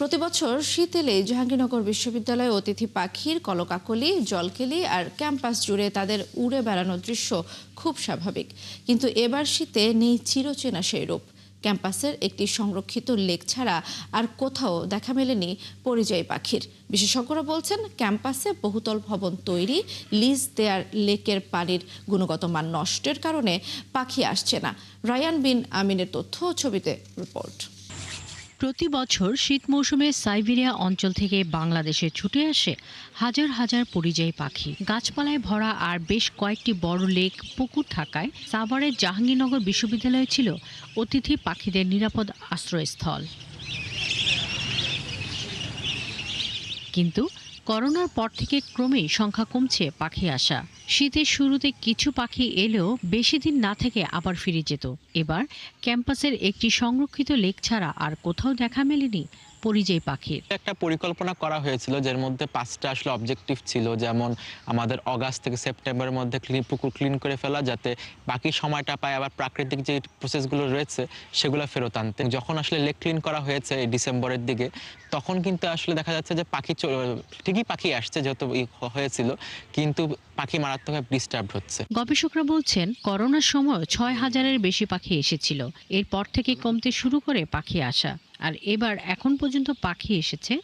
প্রতিবছর শীত এলেই জাহাঙ্গীরনগর বিশ্ববিদ্যালয়ে অতিথি পাখির কলকাকলি, জলকেলি আর ক্যাম্পাস জুড়ে তাদের উড়ে বেড়ানোর দৃশ্য খুব স্বাভাবিক। কিন্তু এবার শীতে নেই চিরচেনা সেই রূপ। ক্যাম্পাসের একটি সংরক্ষিত লেক ছাড়া আর কোথাও দেখা মেলেনি পরিযায়ী পাখির। বিশেষজ্ঞরা বলছেন, ক্যাম্পাসে বহুতল ভবন তৈরি, লিজ দেয়ার লেকের পানির গুণগত মান নষ্টের কারণে পাখি আসছে না। রায়ান বিন আমিনের তথ্য ও ছবিতে রিপোর্ট। প্রতি বছর শীত মৌসুমে সাইবেরিয়া অঞ্চল থেকে বাংলাদেশে ছুটে আসে হাজার হাজার পরিযায়ী পাখি। গাছপালায় ভরা আর বেশ কয়েকটি বড় লেক, পুকুর থাকায় সাভারের জাহাঙ্গীরনগর বিশ্ববিদ্যালয় ছিল অতিথি পাখিদের নিরাপদ আশ্রয়স্থল। কিন্তু করোনার পর থেকে ক্রমেই সংখ্যা কমছে পাখি আসা। শীতের শুরুতে কিছু পাখি এলেও বেশি দিন না থেকে আবার ফিরে যেত। এবার ক্যাম্পাসের একটি সংরক্ষিত লেক ছাড়া আর কোথাও দেখা মেলেনি পরিযায়ী পাখির। একটা পরিকল্পনা করা হয়েছিল, যার মধ্যে 5টা আসলে অবজেক্টিভ ছিল। যেমন আমাদের অগাস্ট থেকে সেপ্টেম্বরের মধ্যে পুকুর ক্লিন করে ফেলা, যাতে বাকি সময়টা পায় আবার প্রাকৃতিক যে প্রসেসগুলো রয়েছে সেগুলো ফেরত আনতে। যখন আসলে লেক ক্লিন করা হয়েছে এই ডিসেম্বরের দিকে, তখন কিন্তু আসলে দেখা যাচ্ছে যে ঠিকই পাখি আসছে, যেহেতু হয়েছিল, কিন্তু পাখি মারাত্মকভাবে ডিস্টার্ব হচ্ছে। গবেষকরা বলছেন, করোনার সময় 6,000-এর বেশি পাখি এসেছিল। এরপর থেকে কমতে শুরু করে পাখি আসা। আর এবার এখন পর্যন্ত পাখি এসেছে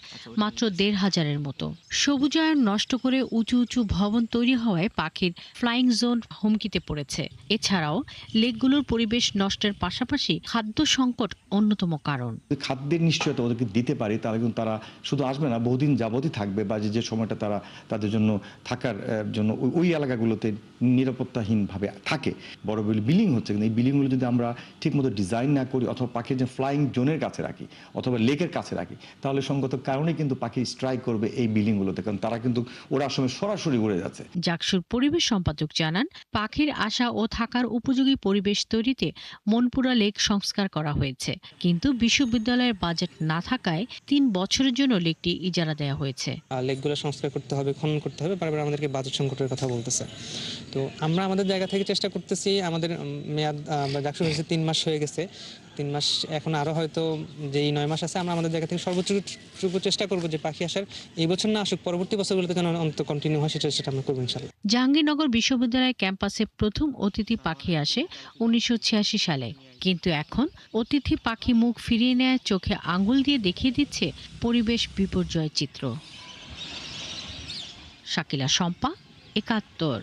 মাত্র 1,500-এর মতো। সবুজায়ন নষ্ট করে উঁচু উঁচু ভবন তৈরি হওয়ায় পাখির ফ্লাইং জোন হুমকিতে পড়েছে। এছাড়াও লেকগুলোর পরিবেশ নষ্টের পাশাপাশি খাদ্য সংকট অন্যতম কারণ। খাদ্যের নিশ্চয়তা ওদেরকে দিতে পারি, তাহলে কিন্তু তারা শুধু আসবে না, বহুদিন যাবতই থাকবে, বা যে সময়টা তারা তাদের জন্য থাকার জন্য ওই এলাকাগুলোতে নিরাপত্তাহীনভাবে থাকে। বড় বিল্ডিং হচ্ছে, কিন্তু এই বিল্ডিংগুলো যদি আমরা ঠিকমতো ডিজাইন না করি, অথবা পাখির যে ফ্লাইং জোনের কাছে রাখি অথবা লেকের কাছে রাখি, তাহলে সঙ্গত কারণে কিন্তু পাখি স্ট্রাইক করবে এই বিল্ডিংগুলোতে, কারণ তারা কিন্তু ওরা সময় সরাসরি উড়ে যাচ্ছে। জাকসুর পরিবেশ সম্পাদক জানান, পাখির আসা ও থাকার উপযোগী পরিবেশ তৈরিতে মনপুরা লেক সংস্কার করা হয়েছে। কিন্তু বিশ্ববিদ্যালয়ের বাজেট না থাকায় 3 বছরের জন্য লেকটি ইজারা দেওয়া হয়েছে। লেকগুলো সংস্কার করতে হবে, খনন করতে হবে, বারবার আমাদেরকে বাজেট সংকটের কথা বলতেছে। তো আমরা আমাদের জায়গা থেকে চেষ্টা করতেছি। আমাদের মেয়াদ জাকসু হয়েছে 3 মাস হয়ে গেছে। 3 মাস এখন আরো হয়তো যেই 9 মাস আছে, আমরা আমাদের জায়গা থেকে সর্বোচ্চ চেষ্টা করবো যে পাখি আসার এই বছর না আসুক, পরবর্তী বছরগুলোতে যেন অন্তত কন্টিনিউ হয়, সেটা আমরা করবো ইনশাআল্লাহ। জাহাঙ্গীরনগর বিশ্ববিদ্যালয় ক্যাম্পাসে প্রথম অতিথি পাখি আসে 1986 সালে। কিন্তু এখন অতিথি পাখি মুখ ফিরিয়ে নেয়, চোখে আঙ্গুল দিয়ে দেখিয়ে দিচ্ছে পরিবেশ বিপর্যয় চিত্র। শাকিলা শম্পা, 71।